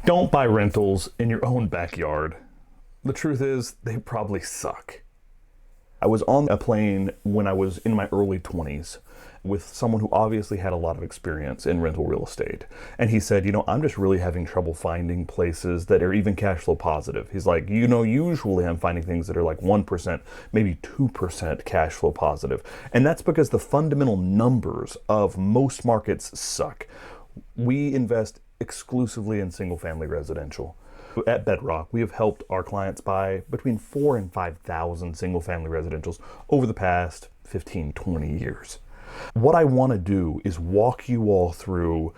Don't buy rentals in your own backyard. The truth is, they probably suck. I was on a plane when I was in my early 20s with someone who obviously had a lot of experience in rental real estate. And he said, I'm just really having trouble finding places that are even cash flow positive. He's like, usually I'm finding things that are like 1%, maybe 2% cash flow positive. And that's because the fundamental numbers of most markets suck. We invest exclusively in single family residential. At Bedrock, we have helped our clients buy between 4,000 and 5,000 single family residentials over the past 15, 20 years. What I want to do is walk you all through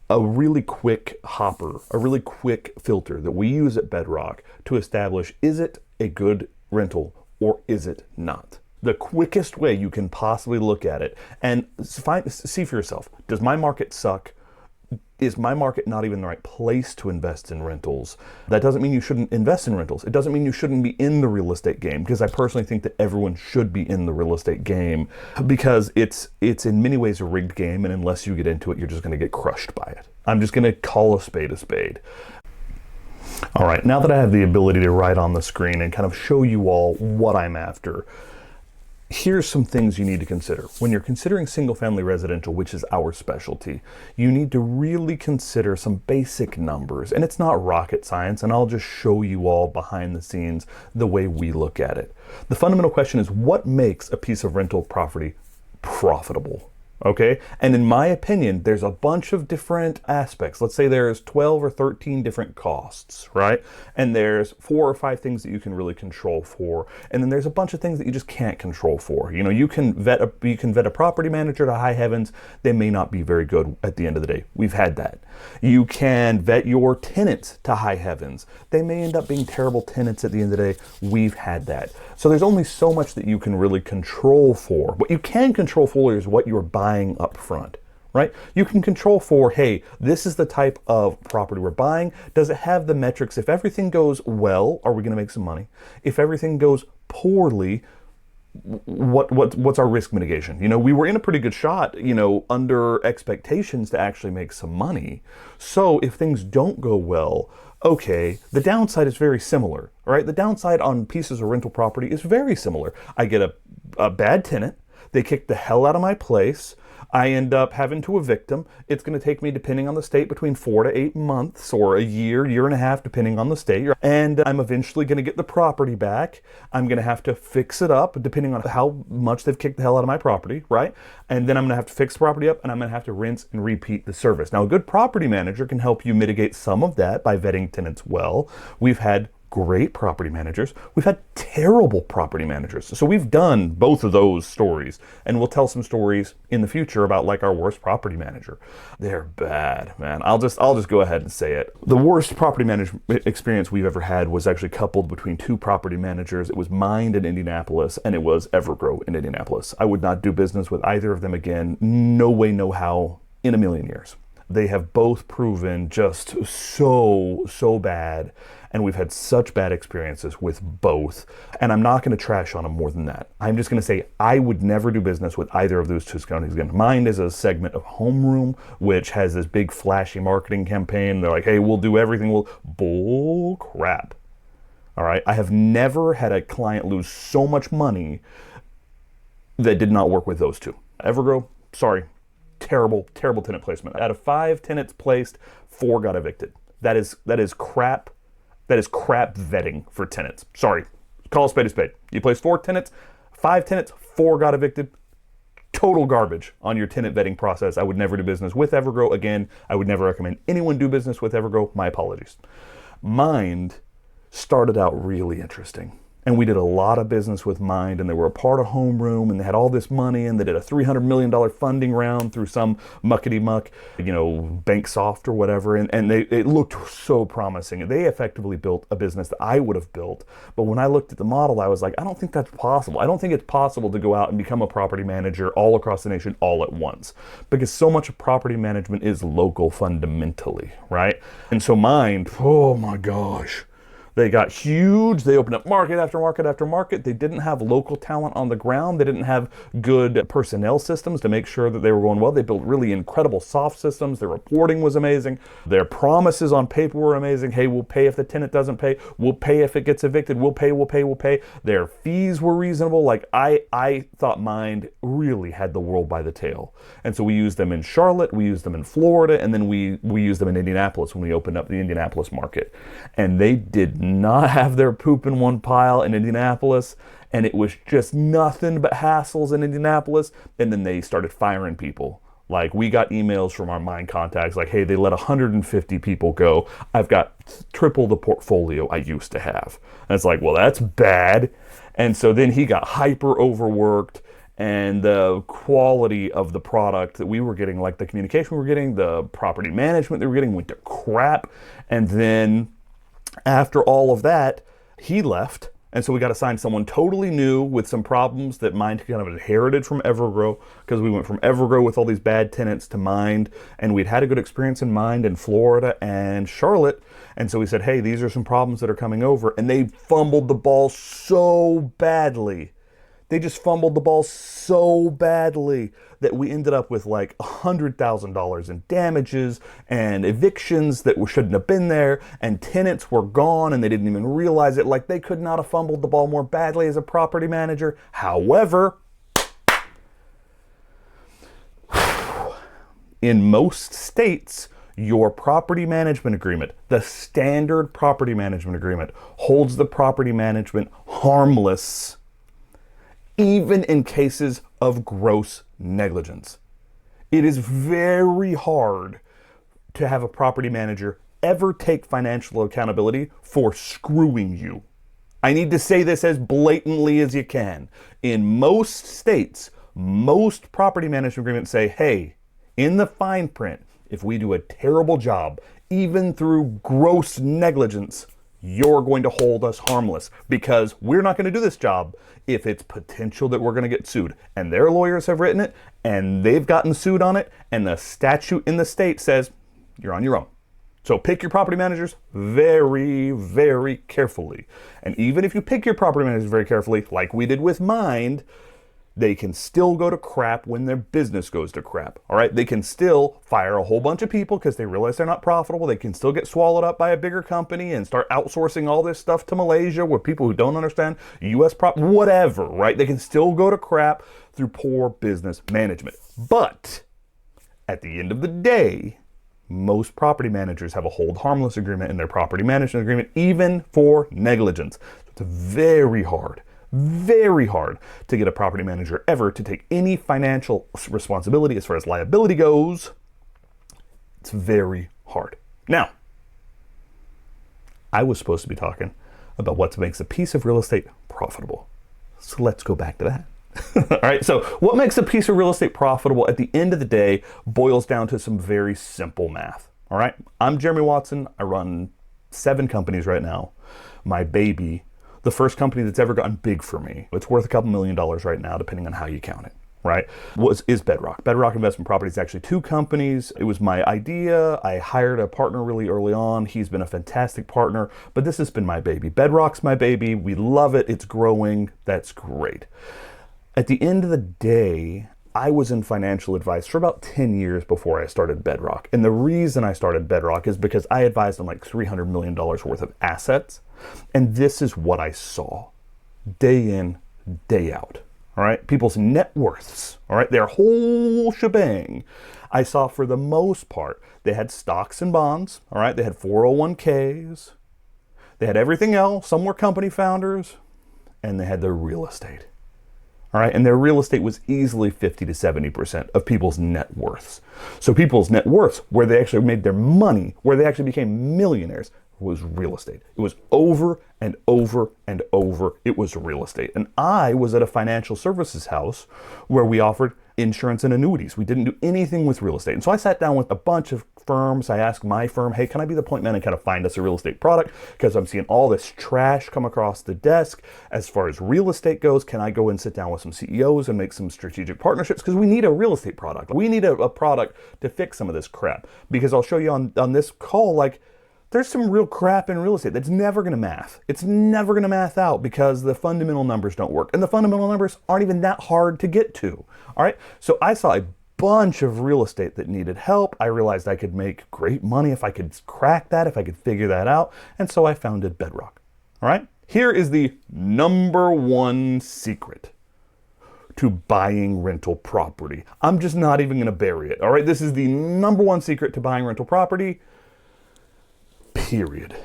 a really quick hopper, a really quick filter that we use at Bedrock to establish, is it a good rental or is it not? The quickest way you can possibly look at it and see for yourself, does my market suck? Is my market not even the right place to invest in rentals? That doesn't mean you shouldn't invest in rentals. It doesn't mean you shouldn't be in the real estate game, because I personally think that everyone should be in the real estate game, because it's in many ways a rigged game, and unless you get into it, you're just going to get crushed by it. I'm just going to call a spade a spade. All right, now that I have the ability to write on the screen and kind of show you all what I'm after, here's some things you need to consider. When you're considering single-family residential, which is our specialty, you need to really consider some basic numbers. And it's not rocket science, and I'll just show you all behind the scenes the way we look at it. The fundamental question is, what makes a piece of rental property profitable? Okay, and in my opinion, there's a bunch of different aspects. Let's say there's 12 or 13 different costs, right? And there's 4 or 5 things that you can really control for, and then there's a bunch of things that you just can't control for. You can vet a property manager to high heavens. They may not be very good at the end of the day. We've had that. You can vet your tenants to high heavens. They may end up being terrible tenants at the end of the day. We've had that. So there's only so much that you can really control for. What you can control for is what you're buying up front, right? You can control for, hey, this is the type of property we're buying. Does it have the metrics? If everything goes well, are we going to make some money? If everything goes poorly, what's our risk mitigation? We were in a pretty good shot, under expectations to actually make some money. So if things don't go well, okay, the downside is very similar, right? The downside on pieces of rental property is very similar. I get a bad tenant. They kick the hell out of my place. I end up having to evict them. It's going to take me, depending on the state, between 4 to 8 months or a year and a half, depending on the state. And I'm eventually going to get the property back. I'm going to have to fix it up, depending on how much they've kicked the hell out of my property, right? And then I'm going to have to fix the property up, and I'm going to have to rinse and repeat the service. Now, a good property manager can help you mitigate some of that by vetting tenants well. We've had great property managers. We've had terrible property managers. So we've done both of those stories, and we'll tell some stories in the future about like our worst property manager. They're bad, man. I'll just go ahead and say it. The worst property management experience we've ever had was actually coupled between 2 property managers. It was Mind in Indianapolis, and it was Evergrow in Indianapolis. I would not do business with either of them again. No way, no how, in a million years. They have both proven just so bad, and we've had such bad experiences with both. And I'm not going to trash on them more than that. I'm just going to say I would never do business with either of those 2 companies again. Mine is a segment of Homeroom, which has this big flashy marketing campaign. They're like, hey, we'll do everything. Bull crap. All right. I have never had a client lose so much money that did not work with those 2. Evergrow, sorry. Terrible tenant placement. Out of 5 tenants placed, 4 got evicted. That is crap. That is crap vetting for tenants. Sorry, call a spade a spade. You placed 4 tenants, 5 tenants, 4 got evicted. Total garbage on your tenant vetting process. I would never do business with Evergrow again. I would never recommend anyone do business with Evergrow. My apologies. Mind started out really interesting. And we did a lot of business with Mind, and they were a part of Homeroom, and they had all this money, and they did a $300 million funding round through some muckety-muck, BankSoft or whatever, and it looked so promising. They effectively built a business that I would have built, but when I looked at the model, I was like, I don't think that's possible. I don't think it's possible to go out and become a property manager all across the nation all at once, because so much of property management is local fundamentally, right? And so Mind, oh my gosh, They got huge. They opened up market after market after market. They didn't have local talent on the ground. They didn't have good personnel systems to make sure that they were going well. They built really incredible soft systems. Their reporting was amazing. Their promises on paper were amazing. Hey, we'll pay if the tenant doesn't pay. We'll pay if it gets evicted. We'll pay, we'll pay, we'll pay. Their fees were reasonable. Like I thought Mind really had the world by the tail. And so we used them in Charlotte, we used them in Florida, and then we used them in Indianapolis when we opened up the Indianapolis market. And they did not have their poop in one pile in Indianapolis, and it was just nothing but hassles in Indianapolis. And then they started firing people. Like, we got emails from our Mind contacts like, hey, they let 150 people go. I've got triple the portfolio I used to have. And it's like, well, that's bad. And so then he got hyper overworked, and the quality of the product that we were getting, like the communication we were getting, the property management they were getting, went to crap. And then after all of that, he left. And so we got assigned someone totally new with some problems that Mind kind of inherited from Evergrow, because we went from Evergrow with all these bad tenants to Mind, and we'd had a good experience in Mind in Florida and Charlotte. And so we said, hey, these are some problems that are coming over. And they fumbled the ball so badly. They just fumbled the ball so badly that we ended up with like $100,000 in damages and evictions that shouldn't have been there, and tenants were gone and they didn't even realize it. Like, they could not have fumbled the ball more badly as a property manager. However, in most states, your property management agreement, the standard property management agreement, holds the property management harmless even in cases of gross negligence. It is very hard to have a property manager ever take financial accountability for screwing you. I need to say this as blatantly as you can. In most states, most property management agreements say, hey, in the fine print, if we do a terrible job, even through gross negligence, you're going to hold us harmless, because we're not going to do this job if it's potential that we're going to get sued. And their lawyers have written it, and they've gotten sued on it, and the statute in the state says you're on your own. So pick your property managers very, very carefully. And even if you pick your property managers very carefully, like we did with Mind, they can still go to crap when their business goes to crap. All right, they can still fire a whole bunch of people because they realize they're not profitable. They can still get swallowed up by a bigger company and start outsourcing all this stuff to Malaysia with people who don't understand U.S. whatever, right? They can still go to crap through poor business management. But at the end of the day, most property managers have a hold harmless agreement in their property management agreement, even for negligence. It's very hard to get a property manager ever to take any financial responsibility as far as liability goes. It's very hard. Now, I was supposed to be talking about what makes a piece of real estate profitable. So let's go back to that. All right, so what makes a piece of real estate profitable at the end of the day boils down to some very simple math. All right, I'm Jeremy Watson. I run 7 companies right now. My baby, the first company that's ever gotten big for me, it's worth a couple $1 million right now, depending on how you count it, right? Is Bedrock. Bedrock Investment Properties is actually 2 companies. It was my idea. I hired a partner really early on. He's been a fantastic partner, but this has been my baby. Bedrock's my baby. We love it. It's growing. That's great. At the end of the day, I was in financial advice for about 10 years before I started Bedrock. And the reason I started Bedrock is because I advised on like $300 million worth of assets. And this is what I saw day in, day out. All right, people's net worths, all right, their whole shebang. I saw for the most part, they had stocks and bonds, all right, they had 401ks, they had everything else, some were company founders, and they had their real estate. All right, and their real estate was easily 50 to 70% of people's net worths. So people's net worths, where they actually made their money, where they actually became millionaires, was real estate. It was over and over and over. It was real estate. And I was at a financial services house where we offered insurance and annuities. We didn't do anything with real estate. And so I sat down with a bunch of firms. I asked my firm, hey, can I be the point man and kind of find us a real estate product? Because I'm seeing all this trash come across the desk. As far as real estate goes, can I go and sit down with some CEOs and make some strategic partnerships? Because we need a real estate product. We need a product to fix some of this crap. Because I'll show you on this call, like, There's some real crap in real estate that's never going to math. It's never going to math out because the fundamental numbers don't work. And the fundamental numbers aren't even that hard to get to. All right. So I saw a bunch of real estate that needed help. I realized I could make great money if I could crack that, if I could figure that out. And so I founded Bedrock. All right. Here is the number one secret to buying rental property. I'm just not even going to bury it. All right. This is the number one secret to buying rental property. Period.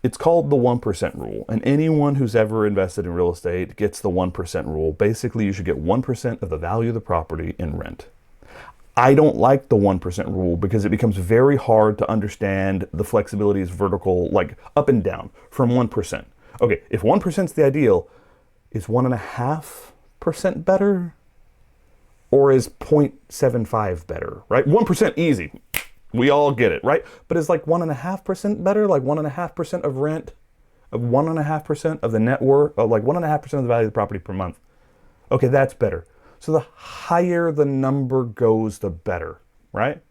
It's called the 1% rule. And anyone who's ever invested in real estate gets the 1% rule. Basically, you should get 1% of the value of the property in rent. I don't like the 1% rule because it becomes very hard to understand the flexibility is vertical, like up and down from 1%. Okay, if 1% is the ideal, is 1.5% better? Or is 0.75 better, right? 1% easy. We all get it, right? But is like 1.5% better? Like 1.5% of rent, of 1.5% of the net worth, like 1.5% of the value of the property per month. Okay, that's better. So the higher the number goes, the better, right?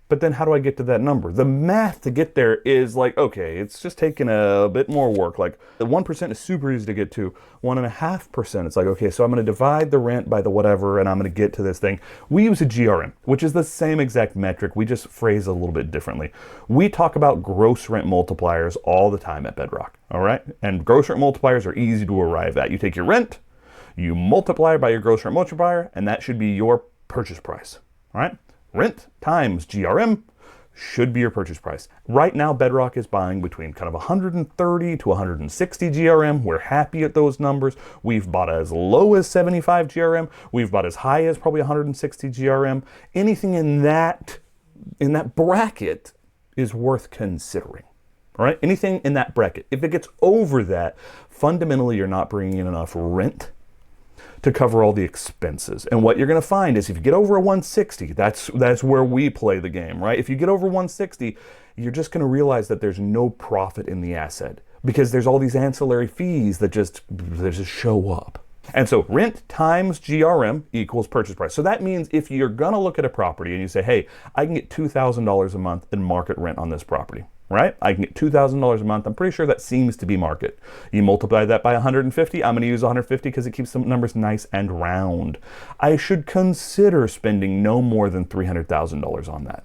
But then how do I get to that number? The math to get there is like, okay, it's just taking a bit more work. Like the 1% is super easy to get to. 1.5%, it's like, okay, so I'm going to divide the rent by the whatever, and I'm going to get to this thing. We use a GRM, which is the same exact metric. We just phrase it a little bit differently. We talk about gross rent multipliers all the time at Bedrock, all right? And gross rent multipliers are easy to arrive at. You take your rent, you multiply it by your gross rent multiplier, and that should be your purchase price, all right? Rent times GRM should be your purchase price. Right now, Bedrock is buying between kind of 130 to 160 GRM. We're happy at those numbers. We've bought as low as 75 GRM. We've bought as high as probably 160 GRM. Anything in that bracket is worth considering. All right, anything in that bracket. If it gets over that, fundamentally, you're not bringing in enough rent to cover all the expenses. And what you're going to find is if you get over a 160, that's where we play the game, right? If you get over 160, you're just going to realize that there's no profit in the asset because there's all these ancillary fees that just show up. And so rent times GRM equals purchase price. So that means if you're going to look at a property and you say, hey, I can get $2,000 a month in market rent on this property, right? I can get $2,000 a month. I'm pretty sure that seems to be market. You multiply that by 150. I'm going to use 150 because it keeps the numbers nice and round. I should consider spending no more than $300,000 on that.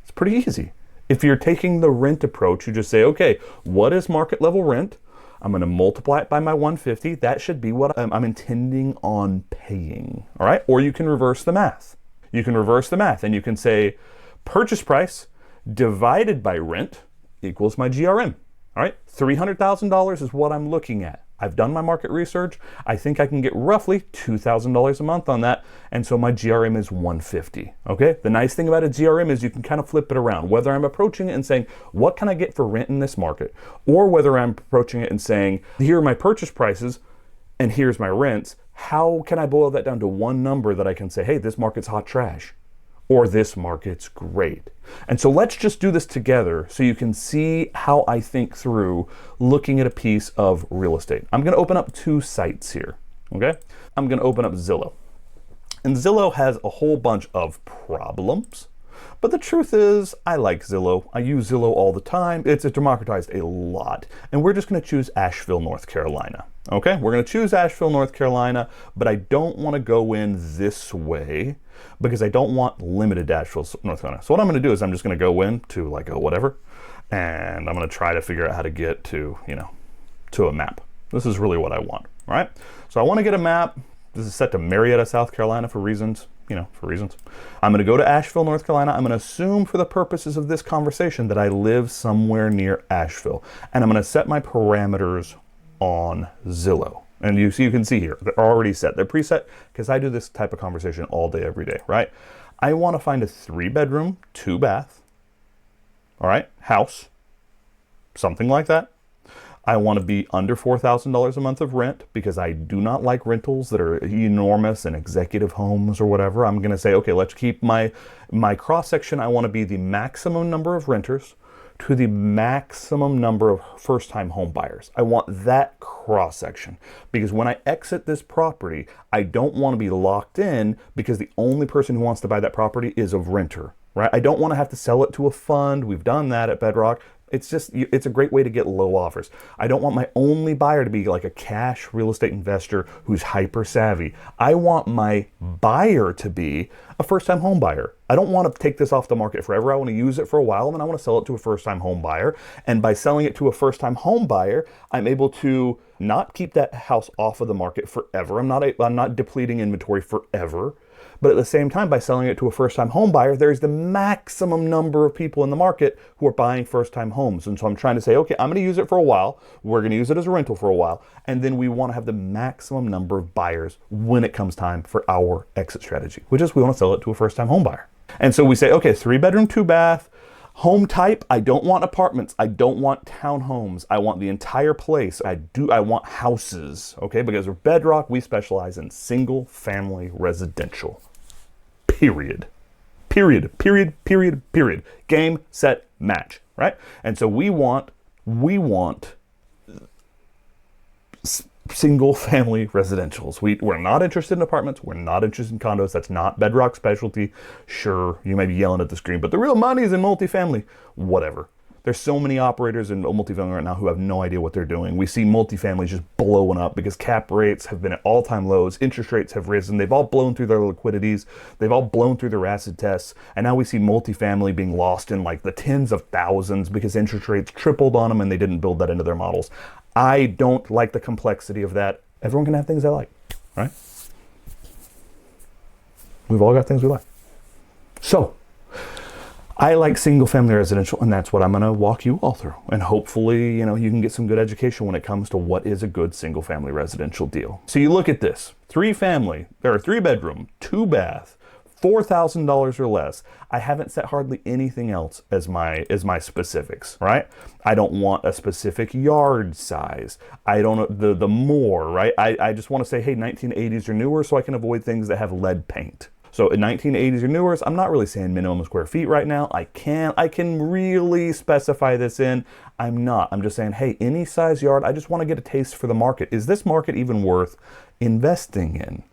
It's pretty easy. If you're taking the rent approach, you just say, okay, what is market level rent? I'm going to multiply it by my 150. That should be what I'm intending on paying. All right. Or you can reverse the math. You can reverse the math and you can say purchase price divided by rent equals my GRM. All right. $300,000 is what I'm looking at. I've done my market research. I think I can get roughly $2,000 a month on that. And so my GRM is 150. Okay. The nice thing about a GRM is you can kind of flip it around, whether I'm approaching it and saying, what can I get for rent in this market? Or whether I'm approaching it and saying, here are my purchase prices and here's my rents. How can I boil that down to one number that I can say, hey, this market's hot trash or this market's great? And so let's just do this together so you can see how I think through looking at a piece of real estate. I'm going to open up two sites here, okay? I'm going to open up Zillow. And Zillow has a whole bunch of problems, but the truth is I like Zillow. I use Zillow all the time. It's democratized a lot. And we're just going to choose Asheville, North Carolina. Okay, we're going to choose Asheville, North Carolina, but I don't want to go in this way because I don't want limited to Asheville, North Carolina. So what I'm going to do is I'm just going to go in to like a whatever, and I'm going to try to figure out how to get to, to a map. This is really what I want, all right? So I want to get a map. This is set to Marietta, South Carolina for reasons. I'm going to go to Asheville, North Carolina. I'm going to assume for the purposes of this conversation that I live somewhere near Asheville, and I'm going to set my parameters on Zillow. And you can see here, they're already set. They're preset because I do this type of conversation all day, every day, right? I want to find a 3-bedroom, 2-bath, all right, house, something like that. I want to be under $4,000 a month of rent because I do not like rentals that are enormous and executive homes or whatever. I'm going to say, okay, let's keep my cross section. I want to be the maximum number of renters to the maximum number of first-time home buyers. I want that cross-section because when I exit this property, I don't want to be locked in because the only person who wants to buy that property is a renter. right? I don't want to have to sell it to a fund. We've done that at Bedrock. It's a great way to get low offers. I don't want my only buyer to be like a cash real estate investor who's hyper savvy. I want my buyer to be a first-time home buyer. I don't want to take this off the market forever. I want to use it for a while, and then I want to sell it to a first-time home buyer. And by selling it to a first-time home buyer, I'm able to not keep that house off of the market forever. I'm not depleting inventory forever. But at the same time, by selling it to a first-time home buyer, there's the maximum number of people in the market who are buying first-time homes. And so I'm trying to say, okay, I'm going to use it for a while. We're going to use it as a rental for a while. And then we want to have the maximum number of buyers when it comes time for our exit strategy, which is we want to sell it to a first-time home buyer. And so we say, okay, 3-bedroom, 2-bath, home type. I don't want apartments. I don't want townhomes. I want the entire place. I want houses, okay? Because we're Bedrock, we specialize in single-family residential. Period. Game, set, match, right? And so we want single family residentials. We're not interested in apartments. We're not interested in condos. That's not Bedrock specialty. Sure, you may be yelling at the screen, but the real money is in multifamily. Whatever. There's so many operators in multifamily right now who have no idea what they're doing. We see multifamily just blowing up because cap rates have been at all-time lows. Interest rates have risen. They've all blown through their liquidities. They've all blown through their acid tests. And now we see multifamily being lost in like the tens of thousands because interest rates tripled on them and they didn't build that into their models. I don't like the complexity of that. Everyone can have things they like, right? We've all got things we like. So, I like single family residential, and that's what I'm going to walk you all through. And hopefully, you can get some good education when it comes to what is a good single family residential deal. So you look at this, 3-family, there are 3-bedroom, 2-bath, $4,000 or less. I haven't set hardly anything else as my specifics, right? I don't want a specific yard size. I don't the more, right? I just want to say, hey, 1980s or newer, so I can avoid things that have lead paint. So in 1980s or newer, I'm not really saying minimum square feet right now. I can really specify this in. I'm not. I'm just saying, hey, any size yard, I just want to get a taste for the market. Is this market even worth investing in?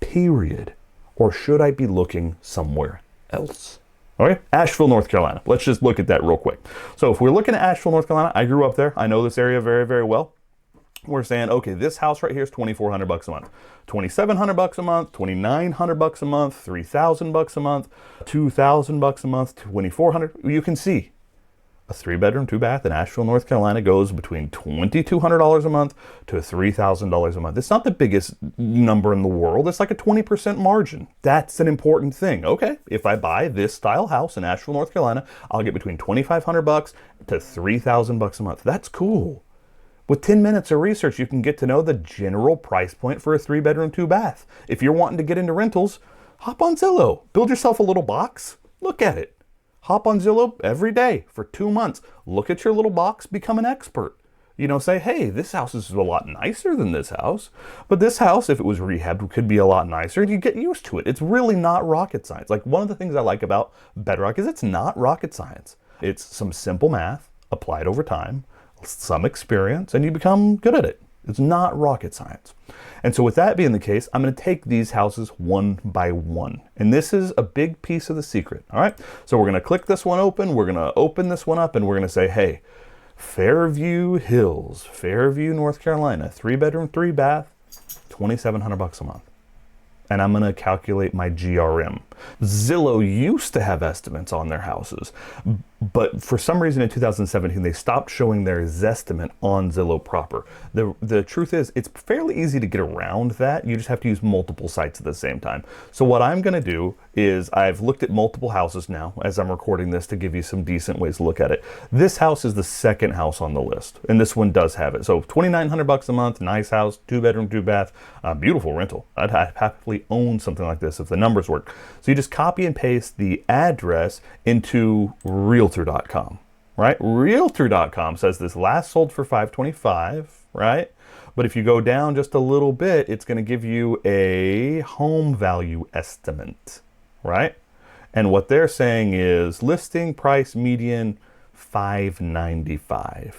Period. Or should I be looking somewhere else? All right, Asheville, North Carolina. Let's just look at that real quick. So if we're looking at Asheville, North Carolina, I grew up there. I know this area very, very well. We're saying, okay, this house right here is $2,400 a month, $2,700 a month, $2,900 a month, $3,000 a month, $2,000 a month, $2,400. You can see a 3-bedroom, 2-bath in Asheville, North Carolina goes between $2,200 a month to $3,000 a month. It's not the biggest number in the world. It's like a 20% margin. That's an important thing. Okay, if I buy this style house in Asheville, North Carolina, I'll get between $2,500 to $3,000 a month. That's cool. With 10 minutes of research, you can get to know the general price point for a 3-bedroom, 2-bath. If you're wanting to get into rentals, hop on Zillow. Build yourself a little box. Look at it. Hop on Zillow every day for 2 months. Look at your little box. Become an expert. Say, hey, this house is a lot nicer than this house. But this house, if it was rehabbed, could be a lot nicer. You get used to it. It's really not rocket science. Like, one of the things I like about Bedrock is it's not rocket science. It's some simple math applied over time, some experience, and you become good at it. It's not rocket science. And so with that being the case, I'm going to take these houses one by one. And this is a big piece of the secret. All right. So we're going to click this one open. We're going to open this one up and we're going to say, hey, Fairview Hills, Fairview, North Carolina, 3-bedroom, 3-bath, $2,700 a month. And I'm going to calculate my GRM. Zillow used to have estimates on their houses, but for some reason in 2017, they stopped showing their Zestimate on Zillow proper. The truth is, it's fairly easy to get around that. You just have to use multiple sites at the same time. So what I'm going to do is I've looked at multiple houses now as I'm recording this to give you some decent ways to look at it. This house is the second house on the list, and this one does have it. So $2,900 a month, nice house, 2-bedroom, 2-bath, beautiful rental. I'd happily own something like this if the numbers work. So you just copy and paste the address into Realtor.com, right? Realtor.com says this last sold for $525, right? But if you go down just a little bit, it's going to give you a home value estimate, right? And what they're saying is listing price median $595,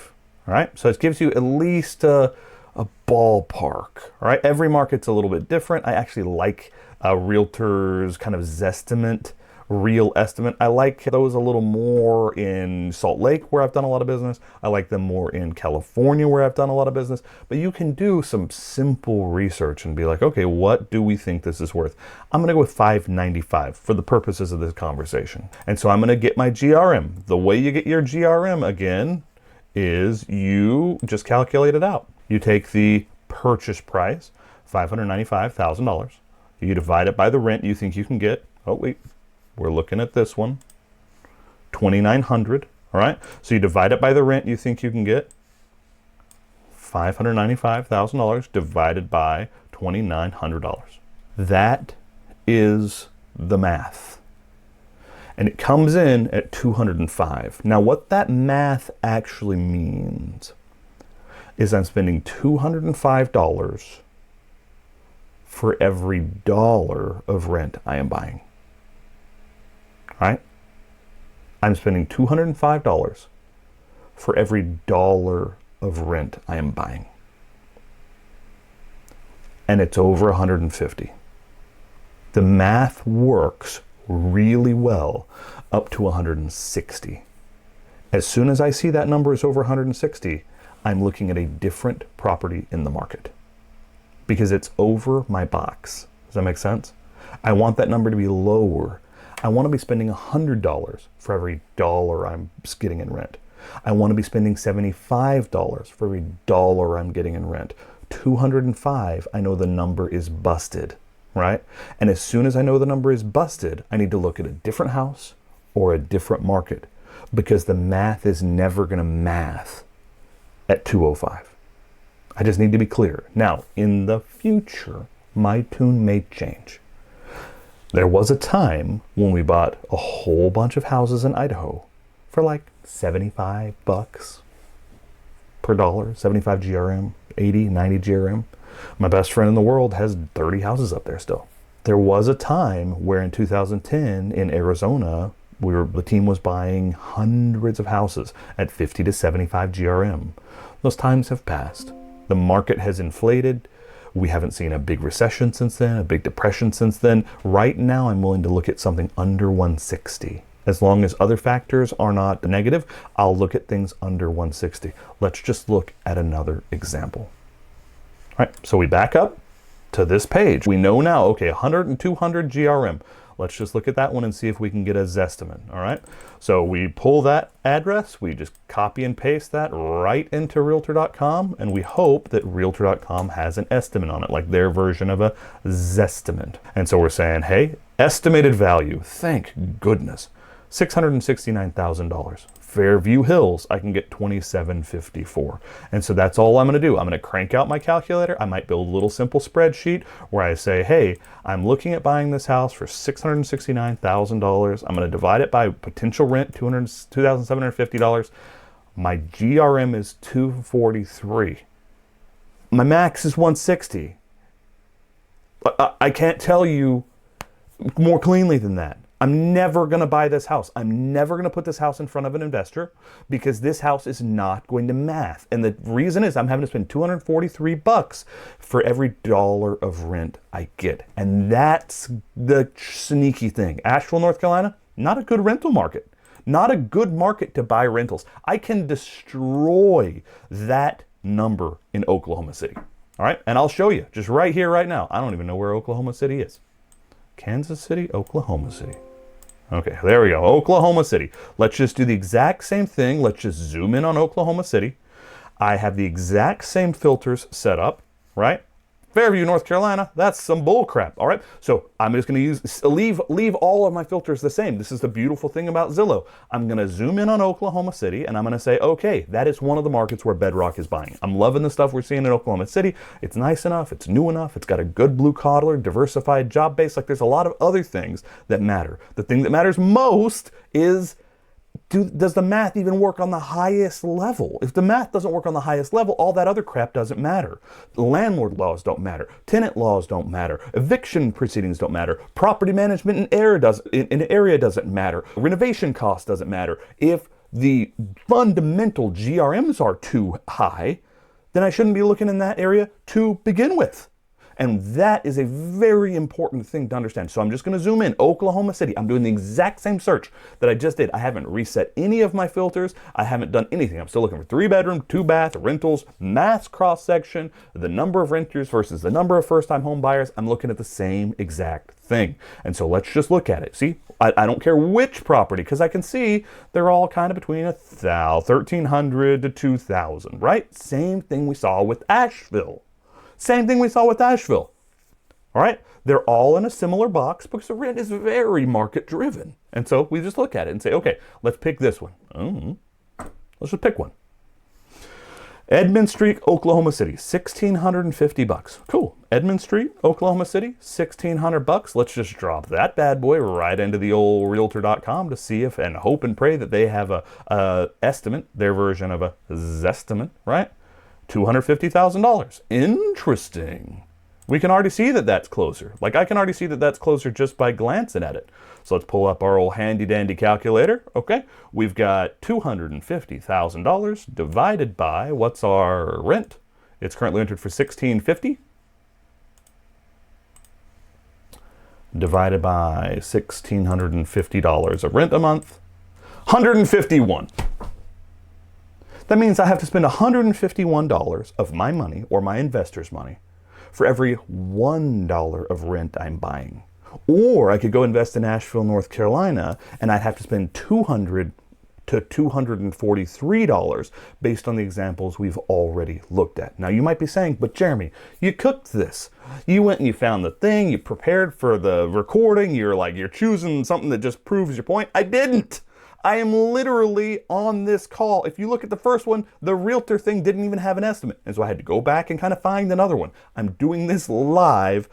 right? So it gives you at least a ballpark, right? Every market's a little bit different. I actually like Realtor's kind of Zestimate real estimate. I like those a little more in Salt Lake, where I've done a lot of business. I like them more in California, where I've done a lot of business. But you can do some simple research and be like, okay, what do we think this is worth? I'm going to go with $595 for the purposes of this conversation. And so I'm going to get my GRM. The way you get your GRM, again, is you just calculate it out. You take the purchase price, $595,000. You divide it by the rent you think you can get. Oh, wait, we're looking at this one. $2,900, all right? So you divide it by the rent you think you can get. $595,000 divided by $2,900. That is the math. And it comes in at 205. Now, what that math actually means is I'm spending $205 for every dollar of rent I am buying. All right? I'm spending $205 for every dollar of rent I am buying. And it's over 150. The math works really well up to 160. As soon as I see that number is over 160, I'm looking at a different property in the market because it's over my box. Does that make sense? I want that number to be lower. I want to be spending $100 for every dollar I'm getting in rent. I want to be spending $75 for every dollar I'm getting in rent. 205, I know the number is busted, right? And as soon as I know the number is busted, I need to look at a different house or a different market because the math is never going to math at 205. I just need to be clear. Now, in the future, my tune may change. There was a time when we bought a whole bunch of houses in Idaho for like 75 bucks per dollar, 75 GRM, 80, 90 GRM. My best friend in the world has 30 houses up there still. There was a time where in 2010 in Arizona, the team was buying hundreds of houses at 50 to 75 GRM. Those times have passed. The market has inflated. We haven't seen a big recession since then, a big depression since then. Right now, I'm willing to look at something under 160. As long as other factors are not negative, I'll look at things under 160. Let's just look at another example. All right, so we back up to this page. We know now, okay, 100 and 200 GRM. Let's just look at that one and see if we can get a Zestimate, all right? So we pull that address, we just copy and paste that right into Realtor.com, and we hope that Realtor.com has an estimate on it, like their version of a Zestimate. And so we're saying, hey, estimated value, thank goodness, $669,000. Fairview Hills, I can get $2,754. And so that's all I'm going to do. I'm going to crank out my calculator. I might build a little simple spreadsheet where I say, hey, I'm looking at buying this house for $669,000. I'm going to divide it by potential rent, $2,750. My GRM is 243. My max is 160. I can't tell you more cleanly than that. I'm never going to buy this house. I'm never going to put this house in front of an investor because this house is not going to math. And the reason is I'm having to spend $243 for every dollar of rent I get. And that's the sneaky thing. Asheville, North Carolina, not a good rental market. Not a good market to buy rentals. I can destroy that number in Oklahoma City. All right, and I'll show you just right here, right now. I don't even know where Oklahoma City is. Kansas City, Oklahoma City. Okay, there we go, Oklahoma City. Let's just do the exact same thing. Let's just zoom in on Oklahoma City. I have the exact same filters set up, right? Fairview, North Carolina, that's some bull crap, all right? So I'm just gonna leave all of my filters the same. This is the beautiful thing about Zillow. I'm gonna zoom in on Oklahoma City and I'm gonna say, okay, that is one of the markets where Bedrock is buying. I'm loving the stuff we're seeing in Oklahoma City. It's nice enough, it's new enough, it's got a good blue collar, diversified job base. Like there's a lot of other things that matter. The thing that matters most is does the math even work on the highest level? If the math doesn't work on the highest level, all that other crap doesn't matter. Landlord laws don't matter. Tenant laws don't matter. Eviction proceedings don't matter. Property management in an area doesn't matter. Renovation cost doesn't matter. If the fundamental GRMs are too high, then I shouldn't be looking in that area to begin with. And that is a very important thing to understand. So I'm just going to zoom in. Oklahoma City. I'm doing the exact same search that I just did. I haven't reset any of my filters. I haven't done anything. I'm still looking for 3-bedroom, 2-bath, rentals, mass cross-section, the number of renters versus the number of first-time home buyers. I'm looking at the same exact thing. And so let's just look at it. See, I don't care which property, because I can see they're all kind of between 1,300 to 2,000, right? Same thing we saw with Asheville. Same thing we saw with Asheville. All right? They're all in a similar box because the rent is very market driven. And so we just look at it and say, okay, let's pick this one. Let's just pick one. Edmond Street, Oklahoma City, $1,650. Cool. Edmond Street, Oklahoma City, $1,600. Let's just drop that bad boy right into the old realtor.com to see if, and hope and pray that they have a estimate, their version of a zestimate, right? $250,000. Interesting. We can already see that that's closer. Like, I can already see that that's closer just by glancing at it. So let's pull up our old handy dandy calculator. Okay, we've got $250,000 divided by, what's our rent? It's currently entered for $1,650. Divided by $1,650 of rent a month. 151. That means I have to spend $151 of my money, or my investor's money, for every $1 of rent I'm buying. Or I could go invest in Asheville, North Carolina, and I'd have to spend $200 to $243 based on the examples we've already looked at. Now you might be saying, but Jeremy, you cooked this. You went and you found the thing, you prepared for the recording, you're choosing something that just proves your point. I didn't. I am literally on this call. If you look at the first one, the realtor thing didn't even have an estimate. And so I had to go back and kind of find another one. I'm doing this live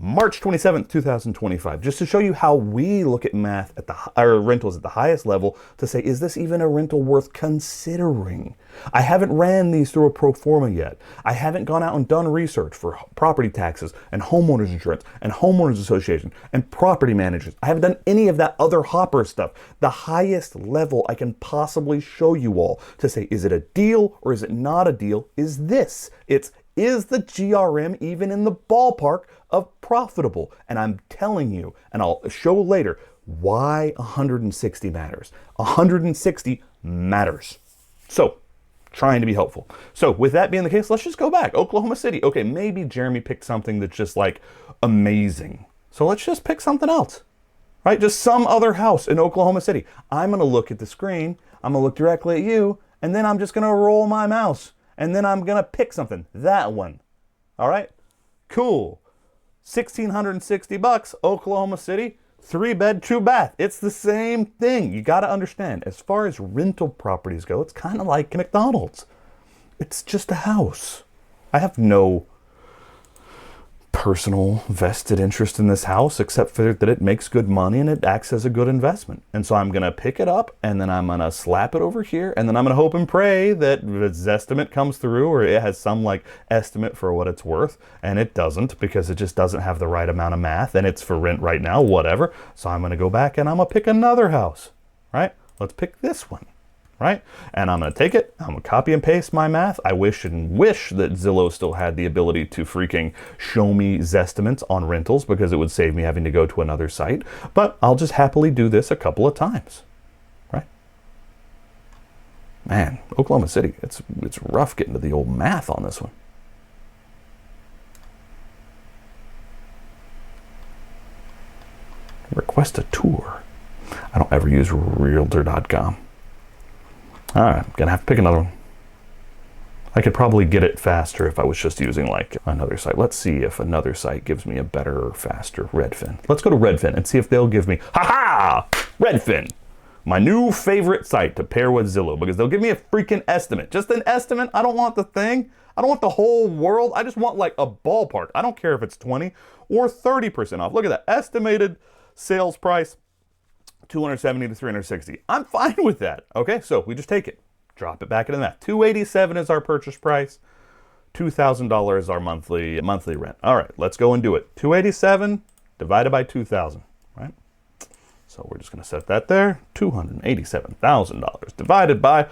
March 27th, 2025, just to show you how we look at math at rentals at the highest level to say, is this even a rental worth considering? I haven't ran these through a pro forma yet. I haven't gone out and done research for property taxes and homeowners insurance and homeowners association and property managers. I haven't done any of that other hopper stuff. The highest level I can possibly show you all to say, is it a deal or is it not a deal, is this. Is the GRM even in the ballpark of profitable? And I'm telling you, and I'll show later, why 160 matters. 160 matters. So, trying to be helpful. So, with that being the case, let's just go back. Oklahoma City. Okay, maybe Jeremy picked something that's just like amazing. So let's just pick something else, right? Just some other house in Oklahoma City. I'm going to look at the screen. I'm going to look directly at you, and then I'm just going to roll my mouse. And then I'm going to pick something. That one. All right? Cool. $1,660, Oklahoma City, 3-bed, 2-bath. It's the same thing. You got to understand, as far as rental properties go, it's kind of like McDonald's. It's just a house. I have no personal vested interest in this house except for that it makes good money and it acts as a good investment. And so I'm going to pick it up and then I'm going to slap it over here and then I'm going to hope and pray that its estimate comes through, or it has some like estimate for what it's worth, and it doesn't because it just doesn't have the right amount of math and it's for rent right now, whatever. So I'm going to go back and I'm going to pick another house, right? Let's pick this one. Right? And I'm going to take it, I'm going to copy and paste my math. I wish that Zillow still had the ability to freaking show me Zestimates on rentals, because it would save me having to go to another site. But I'll just happily do this a couple of times. Right? Man, Oklahoma City, it's rough getting to the old math on this one. Request a tour. I don't ever use realtor.com. All right, I'm gonna have to pick another one. I could probably get it faster if I was just using like another site. Let's see if another site gives me a better, faster Redfin. Let's go to Redfin and see if they'll give me, Redfin, my new favorite site to pair with Zillow, because they'll give me a freaking estimate. Just an estimate. I don't want the thing. I don't want the whole world. I just want like a ballpark. I don't care if it's 20 or 30% off. Look at that. Estimated sales price, 270 to 360. I'm fine with that. Okay, so we just take it, drop it back into that. 287 is our purchase price. $2,000 is our monthly rent. All right, let's go and do it. 287 divided by 2,000, right? So we're just going to set that there. $287,000 divided by,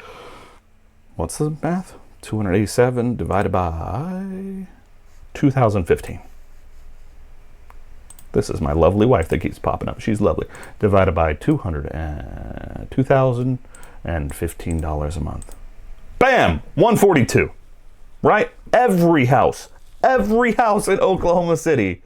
what's the math? 287 divided by 2015. This is my lovely wife that keeps popping up. She's lovely. Divided by $2,015 a month. Bam! 142. Right? Every house in Oklahoma City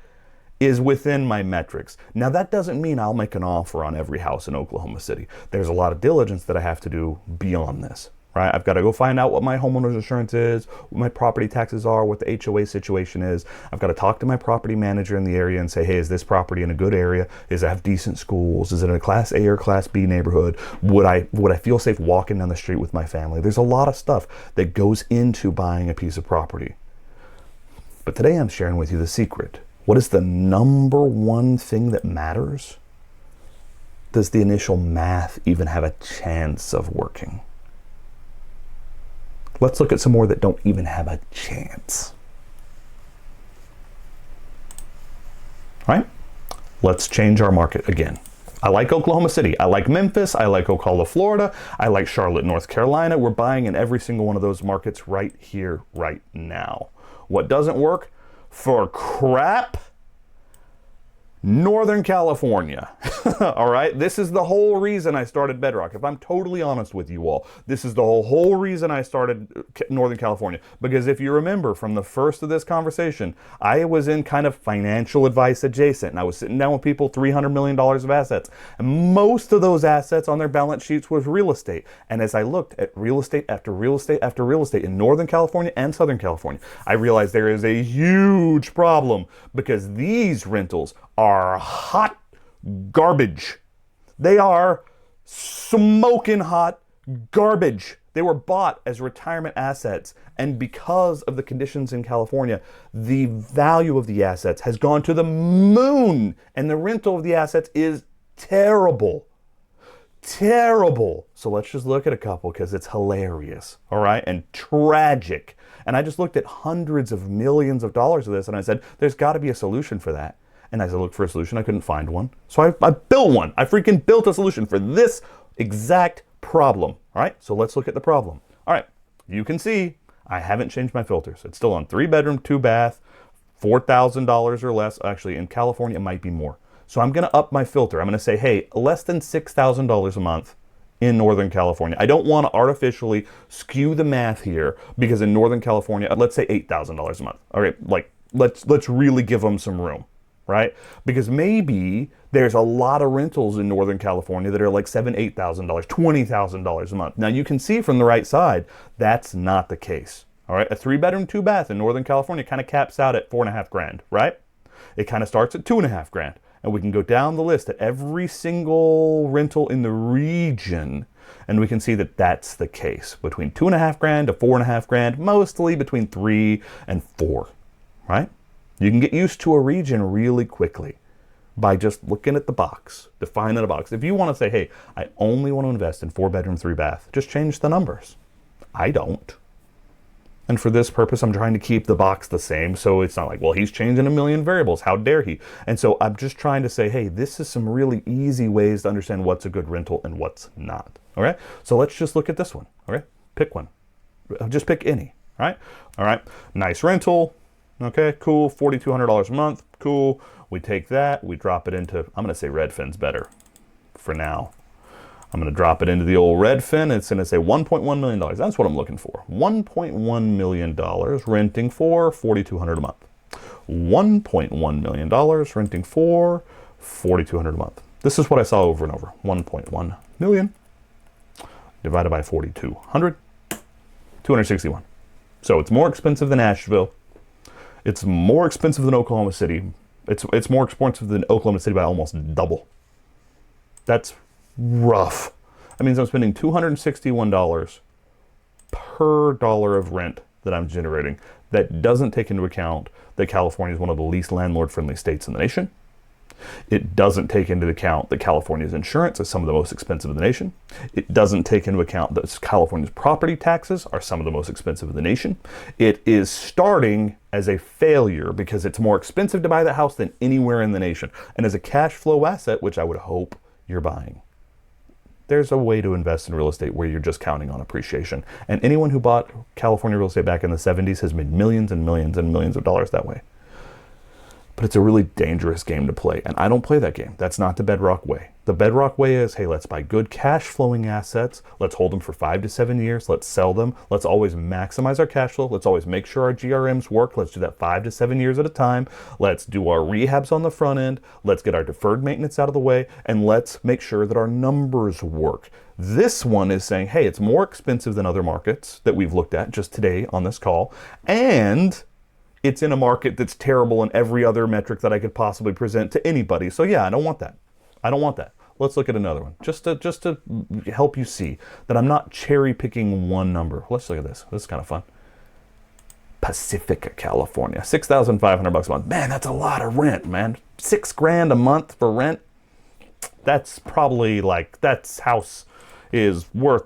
is within my metrics. Now that doesn't mean I'll make an offer on every house in Oklahoma City. There's a lot of diligence that I have to do beyond this, right? I've got to go find out what my homeowner's insurance is, what my property taxes are, what the HOA situation is. I've got to talk to my property manager in the area and say, hey, is this property in a good area? Does it have decent schools? Is it in a Class A or Class B neighborhood? Would I feel safe walking down the street with my family? There's a lot of stuff that goes into buying a piece of property. But today I'm sharing with you the secret. What is the number one thing that matters? Does the initial math even have a chance of working? Let's look at some more that don't even have a chance. All right? Let's change our market again. I like Oklahoma City. I like Memphis. I like Ocala, Florida. I like Charlotte, North Carolina. We're buying in every single one of those markets right here, right now. What doesn't work? For crap, Northern California. All right, this is the whole reason I started Bedrock. If I'm totally honest with you all, this is the whole reason I started Northern California. Because if you remember from the first of this conversation, I was in kind of financial advice adjacent, and I was sitting down with people, $300 million of assets. And most of those assets on their balance sheets was real estate. And as I looked at real estate after real estate after real estate in Northern California and Southern California, I realized there is a huge problem because these rentals are hot garbage. They are smoking hot garbage. They were bought as retirement assets, and because of the conditions in California, the value of the assets has gone to the moon, and the rental of the assets is terrible. Terrible. So let's just look at a couple because it's hilarious, all right, and tragic. And I just looked at hundreds of millions of dollars of this, and I said, there's got to be a solution for that. And as I looked for a solution, I couldn't find one. So I built one. I freaking built a solution for this exact problem. All right, so let's look at the problem. All right, you can see I haven't changed my filters. It's still on 3-bedroom, 2-bath, $4,000 or less. Actually, in California, it might be more. So I'm going to up my filter. I'm going to say, hey, less than $6,000 a month in Northern California. I don't want to artificially skew the math here because in Northern California, let's say $8,000 a month. All right, like let's really give them some room. Right? Because maybe there's a lot of rentals in Northern California that are like $7,000, $8,000, $20,000 a month. Now you can see from the right side, that's not the case. All right, a 3-bedroom, 2-bath in Northern California kind of caps out at $4,500, right? It kind of starts at $2,500, and we can go down the list at every single rental in the region, and we can see that that's the case between $2,500 to $4,500, mostly between 3 and 4, right? You can get used to a region really quickly by just looking at the box, defining a box. If you want to say, hey, I only want to invest in 4-bedroom, 3-bath, just change the numbers. I don't. And for this purpose, I'm trying to keep the box the same. So it's not like, well, he's changing a million variables. How dare he? And so I'm just trying to say, hey, this is some really easy ways to understand what's a good rental and what's not. All right. So let's just look at this one. All right. Pick one. Just pick any. All right. All right. Nice rental. Okay, cool, $4,200 a month, cool. We take that, we drop it into, I'm gonna say Redfin's better for now. I'm gonna drop it into the old Redfin. It's gonna say $1.1 million. That's what I'm looking for. $1.1 million renting for $4,200 a month. $1.1 million renting for $4,200 a month. This is what I saw over and over. 1.1 million divided by 4,200, 261. So it's more expensive than Asheville. It's more expensive than Oklahoma City. It's more expensive than Oklahoma City by almost double. That's rough. That means I'm spending $261 per dollar of rent that I'm generating. That doesn't take into account that California is one of the least landlord-friendly states in the nation. It doesn't take into account that California's insurance is some of the most expensive in the nation. It doesn't take into account that California's property taxes are some of the most expensive in the nation. It is starting as a failure because it's more expensive to buy the house than anywhere in the nation. And as a cash flow asset, which I would hope you're buying, there's a way to invest in real estate where you're just counting on appreciation. And anyone who bought California real estate back in the 70s has made millions and millions and millions of dollars that way. But it's a really dangerous game to play, and I don't play that game. That's not the Bedrock way. The Bedrock way is, hey, let's buy good cash flowing assets. Let's hold them for 5 to 7 years. Let's sell them. Let's always maximize our cash flow. Let's always make sure our GRMs work. Let's do that 5 to 7 years at a time. Let's do our rehabs on the front end. Let's get our deferred maintenance out of the way, and let's make sure that our numbers work. This one is saying, hey, it's more expensive than other markets that we've looked at just today on this call, and it's in a market that's terrible in every other metric that I could possibly present to anybody. So yeah, I don't want that. I don't want that. Let's look at another one, just to help you see that I'm not cherry picking one number. Let's look at this. This is kind of fun. Pacifica, California, $6,500 a month. Man, that's a lot of rent, man. $6,000 a month for rent. That's probably like, that house is worth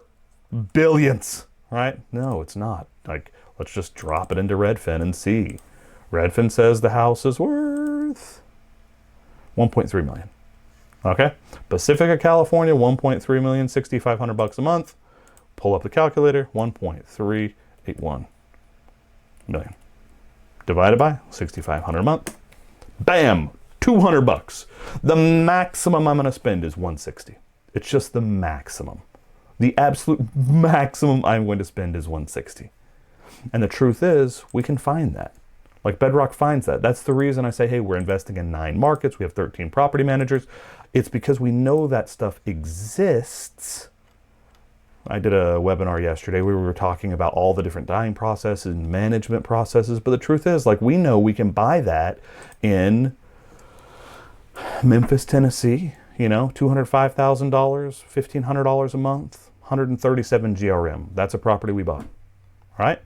billions, right? No, it's not. Like, let's just drop it into Redfin and see. Redfin says the house is worth $1.3 million. Okay, Pacifica, California, $1.3 million, $6,500 a month. Pull up the calculator, 1.381 million. Divided by 6,500 a month. Bam, $200. The maximum I'm going to spend is 160. It's just the maximum. The absolute maximum I'm going to spend is 160. And the truth is, we can find that. Like Bedrock finds that. That's the reason I say, hey, we're investing in 9 markets. We have 13 property managers. It's because we know that stuff exists. I did a webinar yesterday where we were talking about all the different dying processes and management processes. But the truth is, like, we know we can buy that in Memphis, Tennessee, you know, $205,000, $1,500 a month, 137 GRM. That's a property we bought, right?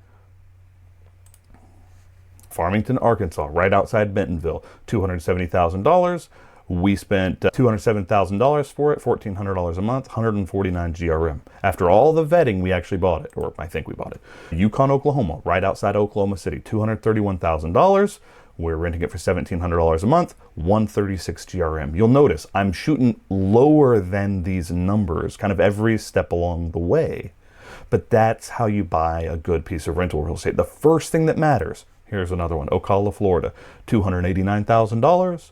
Farmington, Arkansas, right outside Bentonville, $270,000. We spent $207,000 for it, $1,400 a month, 149 GRM. After all the vetting, we actually bought it, or I think we bought it. Yukon, Oklahoma, right outside Oklahoma City, $231,000. We're renting it for $1,700 a month, 136 GRM. You'll notice I'm shooting lower than these numbers kind of every step along the way. But that's how you buy a good piece of rental real estate. The first thing that matters, here's another one, Ocala, Florida, $289,000,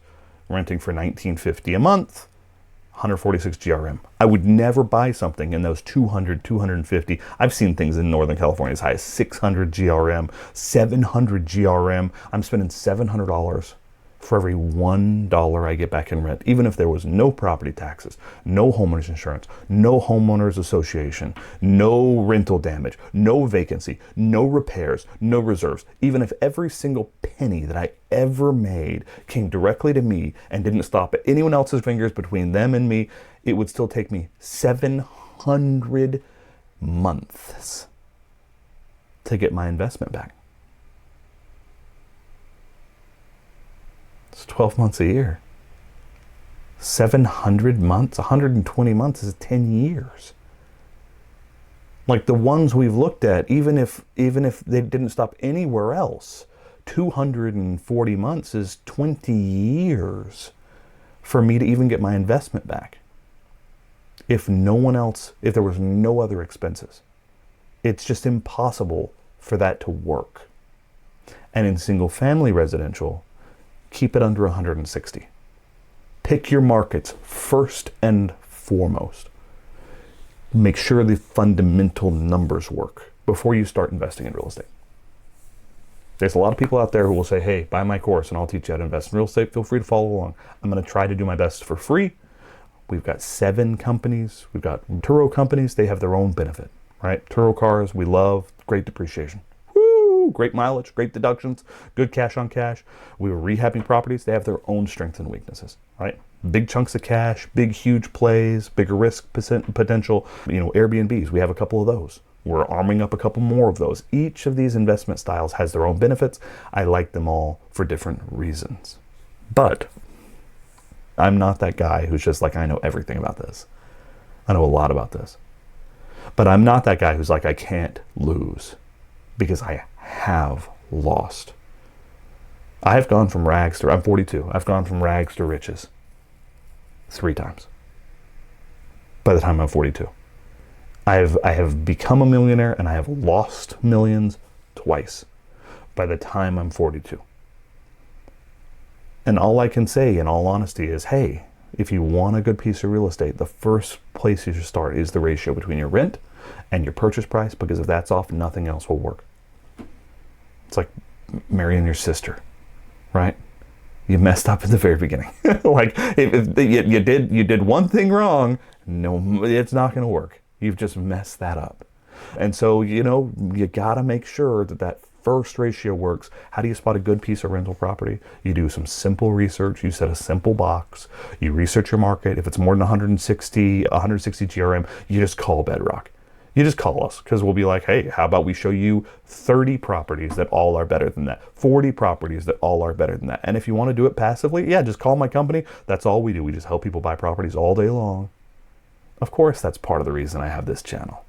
renting for $1,950 a month, 146 GRM. I would never buy something in those 200, 250. I've seen things in Northern California as high as 600 GRM, 700 GRM. I'm spending $700 for every $1 I get back in rent, even if there was no property taxes, no homeowners insurance, no homeowners association, no rental damage, no vacancy, no repairs, no reserves. Even if every single penny that I ever made came directly to me and didn't stop at anyone else's fingers between them and me, it would still take me 700 months to get my investment back. It's 12 months a year. 700 months, 120 months is 10 years. Like the ones we've looked at, even if they didn't stop anywhere else, 240 months is 20 years for me to even get my investment back. If no one else, if there was no other expenses, it's just impossible for that to work. And in single family residential, keep it under 160. Pick your markets first and foremost. Make sure the fundamental numbers work before you start investing in real estate. There's a lot of people out there who will say, hey, buy my course and I'll teach you how to invest in real estate. Feel free to follow along. I'm going to try to do my best for free. We've got 7 companies. We've got Turo companies. They have their own benefit, right? Turo cars, we love, great depreciation. Great mileage, great deductions, good cash on cash. We were rehabbing properties. They have their own strengths and weaknesses, right? Big chunks of cash, big, huge plays, bigger risk potential. You know, Airbnbs, we have a couple of those. We're arming up a couple more of those. Each of these investment styles has their own benefits. I like them all for different reasons. But I'm not that guy who's just like, I know everything about this. I know a lot about this. But I'm not that guy who's like, I can't lose, because I have lost. I have gone from rags to, I'm 42. I've gone from rags to riches 3 times by the time I'm 42. I have become a millionaire and I have lost millions twice by the time I'm 42. And all I can say in all honesty is, hey, if you want a good piece of real estate, the first place you should start is the ratio between your rent and your purchase price, because if that's off, nothing else will work. It's like marrying your sister, right? You messed up at the very beginning. Like if you did one thing wrong, no, it's not going to work. You've just messed that up. And so, you gotta make sure that first ratio works. How do you spot a good piece of rental property? You do some simple research. You set a simple box. You research your market. If it's more than 160 GRM, you just call Bedrock. You just call us, because we'll be like, hey, how about we show you 30 properties that all are better than that, 40 properties that all are better than that. And if you want to do it passively, yeah, just call my company. That's all we do. We just help people buy properties all day long. Of course, that's part of the reason I have this channel.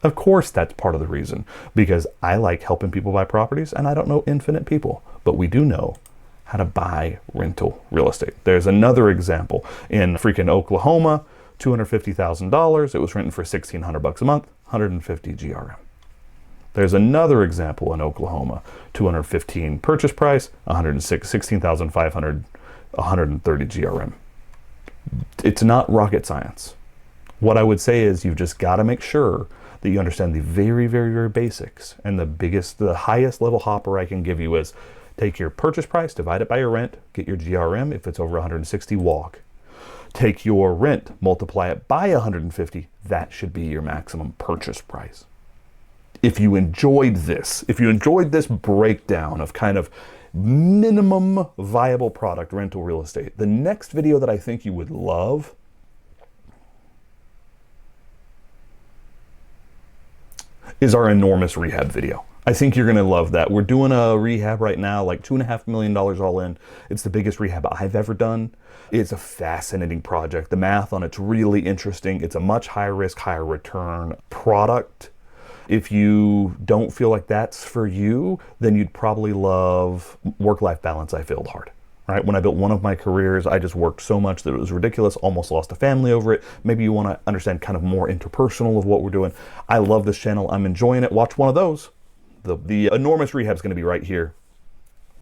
Of course, that's part of the reason, because I like helping people buy properties, and I don't know infinite people, but we do know how to buy rental real estate. There's another example in freaking Oklahoma, $250,000. It was renting for $1,600 a month, 150 GRM. There's another example in Oklahoma, 215 purchase price, 16,500, 130 GRM. It's not rocket science. What I would say is you've just got to make sure that you understand the very, very, very basics. And the highest level hopper I can give you is take your purchase price, divide it by your rent, get your GRM. If it's over 160, walk. Take your rent, multiply it by 150. That should be your maximum purchase price. If you enjoyed this breakdown of kind of minimum viable product rental real estate, the next video that I think you would love is our enormous rehab video. I think you're gonna love that. We're doing a rehab right now, like $2.5 million all in. It's the biggest rehab I've ever done. It's a fascinating project. The math on it's really interesting. It's a much higher risk, higher return product. If you don't feel like that's for you, then you'd probably love work-life balance. I failed hard. Right? When I built one of my careers, I just worked so much that it was ridiculous, almost lost a family over it. Maybe you want to understand kind of more interpersonal of what we're doing. I love this channel. I'm enjoying it. Watch one of those. The enormous rehab is going to be right here.